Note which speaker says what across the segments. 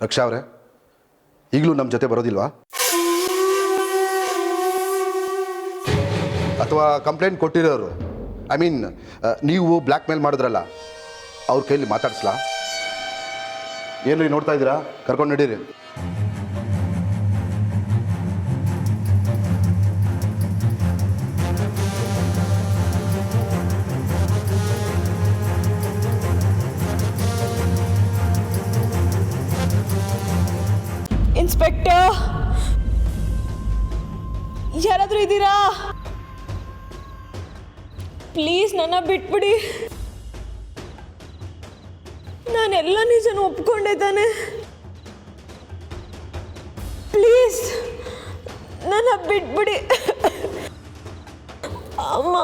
Speaker 1: ರಕ್ಷಾ ಅವರೇ, ಈಗಲೂ ನಮ್ಮ ಜೊತೆ ಬರೋದಿಲ್ವಾ? ಅಥವಾ ಕಂಪ್ಲೇಂಟ್ ಕೊಟ್ಟಿರೋರು, ಐ ಮೀನ್ ನೀವು ಬ್ಲ್ಯಾಕ್ ಮೇಲ್ ಮಾಡಿದ್ರಲ್ಲ, ಅವ್ರ ಕೈಲಿ ಮಾತಾಡಿಸ್ಲಾ? ಏನ್ರಿ ನೋಡ್ತಾ ಇದ್ದೀರಾ? ಕರ್ಕೊಂಡು ನಡೀರಿ.
Speaker 2: ಇನ್ಸ್ಪೆಕ್ಟರ್, ಯಾರಾದರೂ ಇದ್ದೀರಾ? ಪ್ಲೀಸ್ ನನ್ನ ಬಿಟ್ಬಿಡಿ. ನಾನೆಲ್ಲ ನಿಜನ ಒಪ್ಕೊಂಡೆ ತಾನೆ. ಪ್ಲೀಸ್ ನನ್ನ ಬಿಟ್ಬಿಡಿ ಅಮ್ಮ.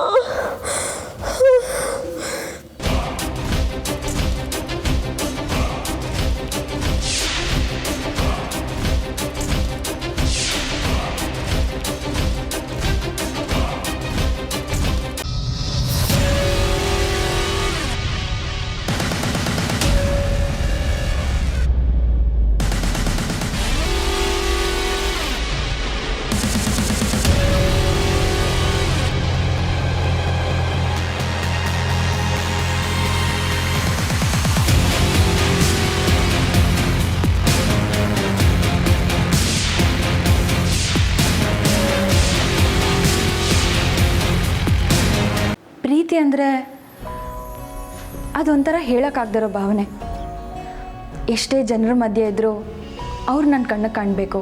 Speaker 3: ಪ್ರೀತಿ ಅಂದರೆ ಅದೊಂಥರ ಹೇಳೋಕ್ಕಾಗ್ದಿರೋ ಭಾವನೆ. ಎಷ್ಟೇ ಜನರ ಮಧ್ಯೆ ಇದ್ದರೂ ಅವ್ರು ನನ್ನ ಕಣ್ಣು ಕಾಣಬೇಕು.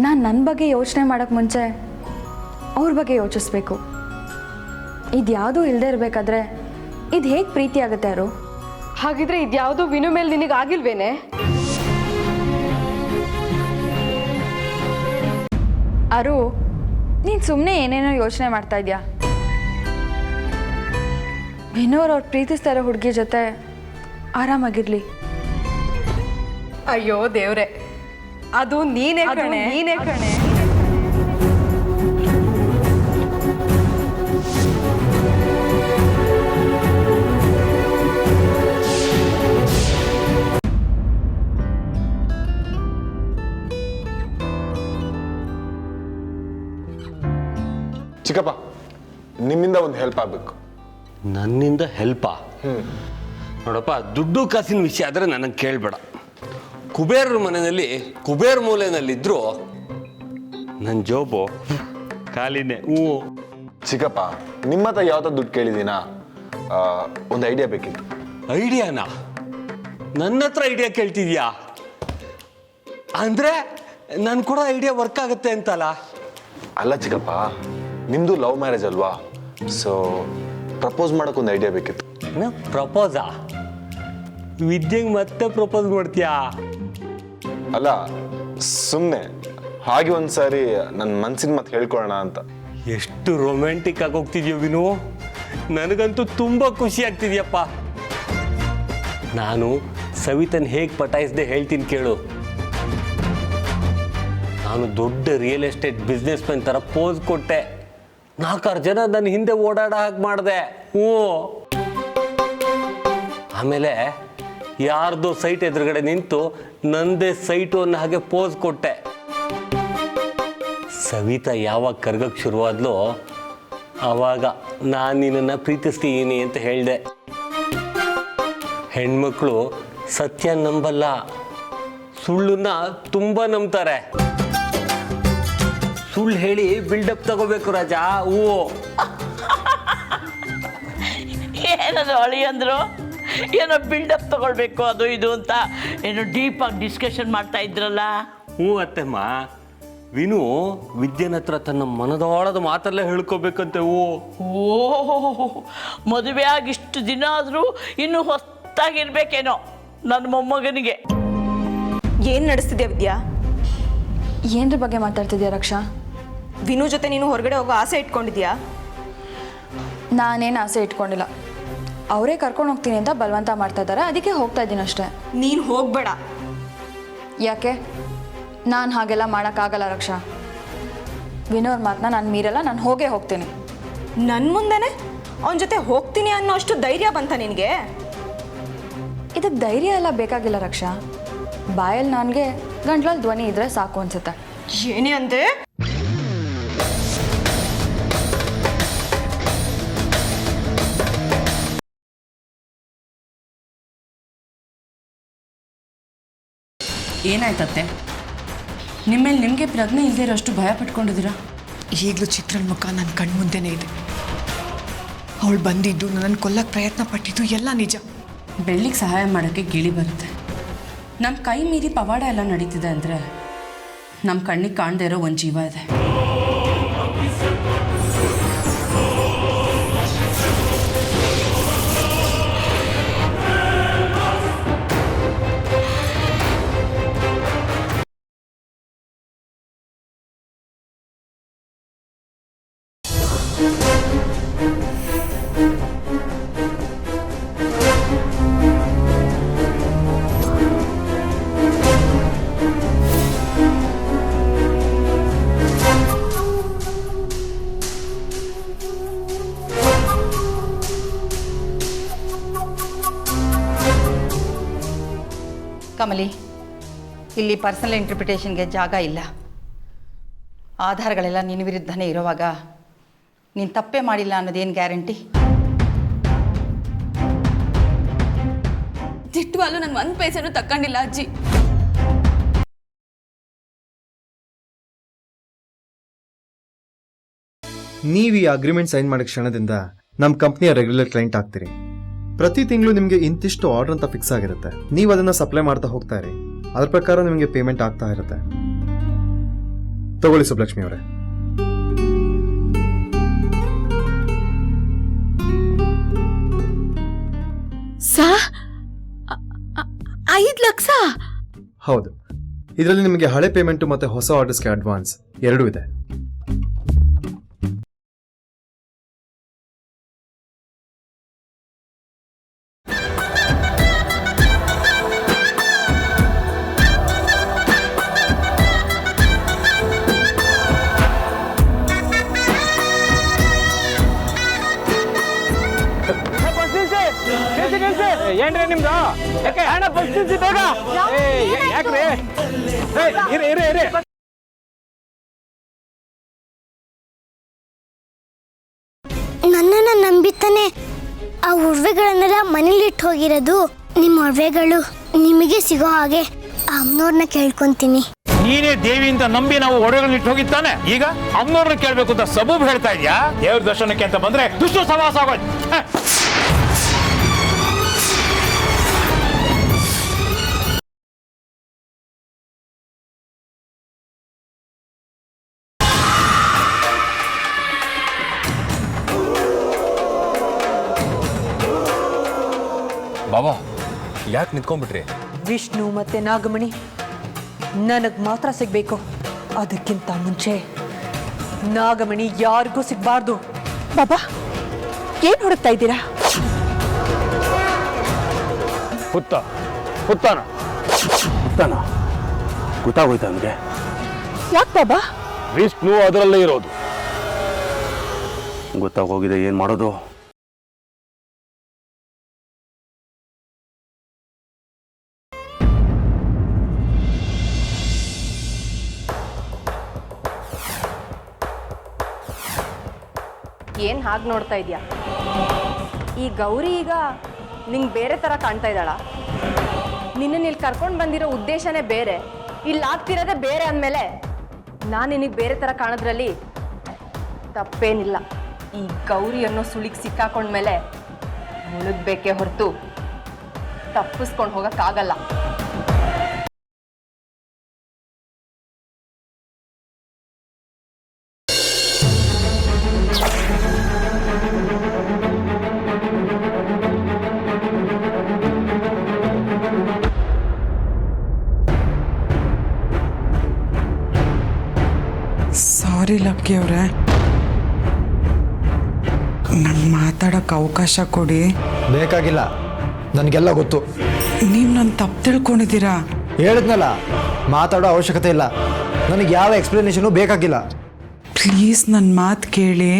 Speaker 3: ನಾನು ನನ್ನ ಬಗ್ಗೆ ಯೋಚನೆ ಮಾಡೋಕ್ಕೆ ಮುಂಚೆ ಅವ್ರ ಬಗ್ಗೆ ಯೋಚಿಸ್ಬೇಕು. ಇದ್ಯಾವುದೂ ಇಲ್ಲದೆ ಇರಬೇಕಾದ್ರೆ ಇದು ಹೇಗೆ ಪ್ರೀತಿ ಆಗುತ್ತೆ ಯಾರು?
Speaker 4: ಹಾಗಿದ್ರೆ ಇದ್ಯಾವುದೋ ವಿನು ಮೇಲೆ ನಿನಗೆ ಆಗಿಲ್ವೇನೆ?
Speaker 3: ಅರು, ನೀನು ಸುಮ್ಮನೆ ಏನೇನೋ ಯೋಚನೆ ಮಾಡ್ತಾ ಇದೆಯಾ? ವಿನೋರ್ ಅವ್ರು ಪ್ರೀತಿಸ್ತಾ ಇರೋ ಹುಡುಗಿ ಜೊತೆ ಆರಾಮಾಗಿರ್ಲಿ.
Speaker 4: ಅಯ್ಯೋ ದೇವ್ರೆ, ಅದು ನೀನೇ ಕಣೆ.
Speaker 5: ಚಿಕ್ಕಪ್ಪ, ನಿಮ್ಮಿಂದ ಒಂದು ಹೆಲ್ಪ್ ಆಗಬೇಕು.
Speaker 6: ನನ್ನಿಂದ ಹೆಲ್ಪಾ? ನೋಡಪ್ಪ, ದುಡ್ಡು ಕಾಸಿನ ವಿಷಯ ಆದರೆ ನನಗೆ ಕೇಳಬೇಡ. ಕುಬೇರರ ಮನೆಯಲ್ಲಿ ಕುಬೇರ ಮೂಲೆಯಲ್ಲಿದ್ದರೂ ನನ್ನ ಜೋಬು ಖಾಲಿನೇ.
Speaker 5: ಚಿಕ್ಕಪ್ಪ, ನಿಮ್ಮ ಹತ್ರ ಯಾವ ಥರ ದುಡ್ಡು ಕೇಳಿದ್ದೀನಾ? ಒಂದು ಐಡಿಯಾ ಬೇಕಿತ್ತು.
Speaker 6: ಐಡಿಯಾನಾ? ನನ್ನ ಹತ್ರ ಐಡಿಯಾ ಕೇಳ್ತಿದ್ಯಾ? ಅಂದರೆ ನಾನು ಕೂಡ ಐಡಿಯಾ ವರ್ಕ್ ಆಗುತ್ತೆ ಅಂತಲ್ಲ?
Speaker 5: ಅಲ್ಲ ಚಿಕ್ಕಪ್ಪ, ನಿಮ್ಮದು ಲವ್ ಮ್ಯಾರೇಜ್ ಅಲ್ವಾ? ಸೊ ಪ್ರಪೋಸ್ ಮಾಡೋಕೆ ಒಂದು ಐಡಿಯಾ ಬೇಕಿತ್ತು.
Speaker 6: ಪ್ರಪೋಸಾ? ವಿದ್ಯೆಗೆ ಮತ್ತೆ ಪ್ರಪೋಸ್ ಮಾಡ್ತೀಯಾ?
Speaker 5: ಅಲ್ಲ, ಸುಮ್ಮನೆ ಹಾಗೆ ಒಂದು ಸಾರಿ ನನ್ನ ಮನಸ್ಸಿನ ಮಾತು ಹೇಳ್ಕೊಳ್ಳೋಣ ಅಂತ.
Speaker 6: ಎಷ್ಟು ರೊಮ್ಯಾಂಟಿಕ್ ಆಗಿ ಹೋಗ್ತಿದ್ಯೋ ವಿನು, ನನಗಂತೂ ತುಂಬ ಖುಷಿ ಆಗ್ತಿದ್ಯಪ್ಪ. ನಾನು ಸವಿತನ್ ಹೇಗೆ ಪಟಾಯಿಸ್ದೆ ಹೇಳ್ತೀನಿ ಕೇಳು. ನಾನು ದೊಡ್ಡ ರಿಯಲ್ ಎಸ್ಟೇಟ್ ಬಿಸ್ನೆಸ್ ಮ್ಯಾನ್ ಥರ ಪೋಸ್ ಕೊಟ್ಟೆ. 4 ಜನ ನನ್ನ ಹಿಂದೆ ಓಡಾಡ ಹಾಗೆ ಮಾಡಿದೆ. ಆಮೇಲೆ ಯಾರ್ದೋ ಸೈಟ್ ಎದುರುಗಡೆ ನಿಂತು ನಂದೇ ಸೈಟು ಅನ್ನೋ ಹಾಗೆ ಪೋಸ್ ಕೊಟ್ಟೆ. ಸವಿತಾ ಯಾವಾಗ ಕರ್ಗಕ್ಕೆ ಶುರುವಾದ್ಲೋ ಆವಾಗ ನಾನು ನಿನ್ನನ್ನು ಪ್ರೀತಿಸ್ತೀನಿ ಅಂತ ಹೇಳಿದೆ. ಹೆಣ್ಮಕ್ಳು ಸತ್ಯ ನಂಬಲ್ಲ, ಸುಳ್ಳನ್ನ ತುಂಬ ನಂಬ್ತಾರೆ. ಸುಳ್ಳು ಹೇಳಿ ಬಿಲ್ಡಪ್ ತಗೋಬೇಕು ರಾಜಾ.
Speaker 7: ಏನದು ಅಳಿ ಅಂದರು? ಏನೋ ಬಿಲ್ಡಪ್ ತಗೊಳ್ಬೇಕು ಅದು ಇದು ಅಂತ ಏನೋ ಡೀಪಾಗಿ ಡಿಸ್ಕಷನ್ ಮಾಡ್ತಾ ಇದ್ರಲ್ಲ.
Speaker 6: ಅತ್ತೆಮ್ಮ, ವಿನು ವಿದ್ಯೆನ ಹತ್ರ ತನ್ನ ಮನದಾಳದ ಮಾತಲ್ಲೇ ಹೇಳ್ಕೋಬೇಕಂತೆ.
Speaker 7: ಮದುವೆ ಆಗಿ ಇಷ್ಟು ದಿನ ಆದರೂ ಇನ್ನೂ ಹೊಸ್ತಾಗಿರ್ಬೇಕೇನೋ ನನ್ನ ಮೊಮ್ಮಗನಿಗೆ.
Speaker 2: ಏನು ನಡೆಸ್ತಿದ್ಯಾ ವಿದ್ಯಾ?
Speaker 3: ಏನರ ಬಗ್ಗೆ ಮಾತಾಡ್ತಿದ್ಯಾ ರಕ್ಷಾ?
Speaker 2: ವಿನು ಜೊತೆ ನೀನು ಹೊರಗಡೆ ಹೋಗೋ ಆಸೆ ಇಟ್ಕೊಂಡಿದ್ಯಾ?
Speaker 3: ನಾನೇನು ಆಸೆ ಇಟ್ಕೊಂಡಿಲ್ಲ. ಅವರೇ ಕರ್ಕೊಂಡು ಹೋಗ್ತೀನಿ ಅಂತ ಬಲವಂತ ಮಾಡ್ತಾ ಇದ್ದಾರೆ, ಅದಕ್ಕೆ ಹೋಗ್ತಾ ಇದ್ದೀನಿ ಅಷ್ಟೇ.
Speaker 2: ನೀನು ಹೋಗಬೇಡ.
Speaker 3: ಯಾಕೆ? ನಾನು ಹಾಗೆಲ್ಲ ಮಾಡೋಕ್ಕಾಗಲ್ಲ ರಕ್ಷಾ. ವಿನೋರ್ ಮಾತನ್ನ ನಾನು ಮೀರಲ್ಲ, ನಾನು ಹೋಗೇ ಹೋಗ್ತೀನಿ.
Speaker 2: ನನ್ನ ಮುಂದೆನೆ ಅವನ ಜೊತೆ ಹೋಗ್ತೀನಿ ಅನ್ನೋ ಅಷ್ಟು ಧೈರ್ಯ ಬಂತ ನಿನಗೆ?
Speaker 3: ಇದಕ್ಕೆ ಧೈರ್ಯ ಎಲ್ಲ ಬೇಕಾಗಿಲ್ಲ ರಕ್ಷಾ. ಬಾಯಲ್ಲಿ ನನಗೆ ಗಂಟ್ಲಲ್ಲಿ ಧ್ವನಿ ಇದ್ರೆ ಸಾಕು ಅನ್ಸುತ್ತೆ.
Speaker 2: ಏನೇ ಅಂದೆ?
Speaker 8: ಏನಾಯ್ತತ್ತೆ? ನಿಮ್ಮೇಲೆ ನಿಮಗೆ ಪ್ರಜ್ಞೆ ಇಲ್ಲದೆ ಇರೋಷ್ಟು ಭಯ ಪಟ್ಕೊಂಡಿದ್ದೀರಾ?
Speaker 9: ಈಗಲೂ ಚಿತ್ರನ ಮುಖ ನನ್ನ ಕಣ್ಮುಂದೆನೇ ಇದೆ. ಅವಳು ಬಂದಿದ್ದು ನನ್ನನ್ನು ಕೊಲ್ಲಕ್ಕೆ ಪ್ರಯತ್ನ ಪಟ್ಟಿದ್ದು ಎಲ್ಲ ನಿಜ.
Speaker 8: ಬೆಳ್ಳಿಗೆ ಸಹಾಯ ಮಾಡೋಕ್ಕೆ ಗಿಳಿ ಬರುತ್ತೆ. ನಮ್ಮ ಕೈ ಮೀರಿ ಪವಾಡ ಎಲ್ಲ ನಡೀತಿದೆ ಅಂದರೆ ನಮ್ಮ ಕಣ್ಣಿಗೆ ಕಾಣದೇ ಇರೋ ಒಂದು ಜೀವ ಇದೆ.
Speaker 10: ಕಮಲಿ, ಇಲ್ಲಿ ಪರ್ಸನಲ್ ಇಂಟರ್ಪ್ರಿಟೇಷನ್ಗೆ ಜಾಗ ಇಲ್ಲ. ಆಧಾರಗಳೆಲ್ಲ ನಿನ್ನ ವಿರುದ್ಧನೇ ಇರುವಾಗ ನೀನು ತಪ್ಪೇ ಮಾಡಿಲ್ಲ ಅನ್ನೋದೇನು ಗ್ಯಾರಂಟಿ?
Speaker 3: ದಿಟ್ಟವಾಗ್ಲೂ ನಾನು ಒಂದು ಪೈಸೆನೂ ತಕ್ಕೊಂಡಿಲ್ಲ ಅಜ್ಜಿ.
Speaker 11: ನೀವು ಈ ಅಗ್ರಿಮೆಂಟ್ ಸೈನ್ ಮಾಡಿದ ಕ್ಷಣದಿಂದ ನಮ್ಮ ಕಂಪ್ನಿಯ ರೆಗ್ಯುಲರ್ ಕ್ಲೈಂಟ್ ಆಗ್ತೀರಿ. ಪ್ರತಿ ತಿಂಗಳು ನಿಮಗೆ ಇಂತಿಷ್ಟು ಆರ್ಡರ್ ಅಂತ ಫಿಕ್ಸ್ ಆಗಿರುತ್ತೆ. ನೀವು ಅದನ್ನು ಸಪ್ಲೈ ಮಾಡ್ತಾ ಹೋಗ್ತಾ ಇರಿ. ಅದ್ರ ಪ್ರಕಾರ ನಿಮಗೆ ಪೇಮೆಂಟ್ ಆಗ್ತಾ ಇರುತ್ತೆ. ತಗೊಳ್ಳಿ ಸುಬ್ಲಕ್ಷ್ಮಿ ಅವರೇ.
Speaker 7: ಸಾ 5 ಲಕ್ಷ?
Speaker 11: ಹೌದು, ಇದರಲ್ಲಿ ನಿಮಗೆ ಹಳೆ ಪೇಮೆಂಟು ಮತ್ತು ಹೊಸ ಆರ್ಡರ್ಸ್ಗೆ ಅಡ್ವಾನ್ಸ್ ಎರಡೂ ಇದೆ.
Speaker 6: ಏನ್ರಿ ನಿಮ್ದು? ಯಾಕೆ ಹಣ ಪರಿಸ್ಥಿತಿ ಬೇಗ ಯಾಕ್ರಿ? ಇರಿ
Speaker 12: ನನ್ನನ್ನು ನಂಬಿತಾನೆ ಆ ಒಡವೆಗಳನ್ನೆಲ್ಲ ಮನೇಲಿಟ್ಟು ಹೋಗಿರೋದು. ನಿಮ್ಮ ಒಡವೆಗಳು ನಿಮಗೆ ಸಿಗೋ ಹಾಗೆ ಅಮ್ಮನವ್ರನ್ನ ಕೇಳ್ಕೊಂತೀನಿ.
Speaker 13: ನೀನೇ ದೇವಿ ಅಂತ ನಂಬಿ ನಾವು ಒಡವೆಗಳನ್ನ ಇಟ್ಟು ಹೋಗಿತ್ತಾನೆ. ಈಗ ಅಮ್ಮನವ್ರನ್ನ ಕೇಳ್ಬೇಕು ಅಂತ ಸಬೂಬ್ ಹೇಳ್ತಾ ಇದ್ಯಾ? ದೇವ್ರ ದರ್ಶನಕ್ಕೆ ಅಂತ ಬಂದ್ರೆ ದುಷ್ಟ ಸವಾಸ ಆಗೋದು.
Speaker 5: ಬಾಬಾ, ಯಾಕೆ ನಿಂತ್ಕೊಂಡ್ಬಿಟ್ರಿ?
Speaker 4: ವಿಷ್ಣು ಮತ್ತೆ ನಾಗಮಣಿ ನನಗೆ ಮಾತ್ರ ಸಿಗಬೇಕು. ಅದಕ್ಕಿಂತ ಮುಂಚೆ ನಾಗಮಣಿ ಯಾರಿಗೂ ಸಿಗಬಾರ್ದು. ಬಾಬಾ, ಏನು ಹುಡುಕ್ತಾ ಇದ್ದೀರಾ?
Speaker 6: ಹುತ್ತಾನ ಗೊತ್ತಾಗೋಯ್ತು ನನಗೆ.
Speaker 4: ಯಾಕೆ ಬಾಬಾ?
Speaker 6: ವಿಷ್ಣು ಅದರಲ್ಲೇ ಇರೋದು. ಗೊತ್ತಾಗೋಗಿದೆ, ಏನು ಮಾಡೋದು?
Speaker 4: ಏನು ಹಾಗೆ ನೋಡ್ತಾ ಇದೆಯಾ? ಈ ಗೌರಿ ಈಗ ನಿಂಗೆ ಬೇರೆ ಥರ ಕಾಣ್ತಾ ಇದ್ದಾಳ? ನಿನ್ನನ್ನು ಇಲ್ಲಿ ಕರ್ಕೊಂಡು ಬಂದಿರೋ ಉದ್ದೇಶನೇ ಬೇರೆ, ಇಲ್ಲಿ ಆಗ್ತಿರೋದೇ ಬೇರೆ ಅಂದಮೇಲೆ ನಾನು ನಿನಗೆ ಬೇರೆ ಥರ ಕಾಣೋದ್ರಲ್ಲಿ ತಪ್ಪೇನಿಲ್ಲ. ಈ ಗೌರಿ ಅನ್ನೋ ಸುಳಿಗೆ ಸಿಕ್ಕಾಕೊಂಡ್ಮೇಲೆ ಮುಳುಗಬೇಕೇ ಹೊರತು ತಪ್ಪಿಸ್ಕೊಂಡು ಹೋಗೋಕ್ಕಾಗಲ್ಲ.
Speaker 9: ಸಾರಿ ಲಕ್ಕಿ ಅವರೇ, ನಂಗೆ ಮಾತಾಡೋಕ್ಕೆ ಅವಕಾಶ ಕೊಡಿ.
Speaker 11: ಬೇಕಾಗಿಲ್ಲ, ನನಗೆಲ್ಲ ಗೊತ್ತು.
Speaker 9: ನೀವು ನನ್ನ ತಪ್ಪು ತಿಳ್ಕೊಂಡಿದ್ದೀರಾ.
Speaker 11: ಹೇಳಿದ್ನಲ್ಲ, ಮಾತಾಡೋ ಅವಶ್ಯಕತೆ ಇಲ್ಲ. ನನಗೆ ಯಾವ ಎಕ್ಸ್ಪ್ಲನೇಷನು ಬೇಕಾಗಿಲ್ಲ.
Speaker 9: ಪ್ಲೀಸ್ ನನ್ನ ಮಾತು ಕೇಳಿ.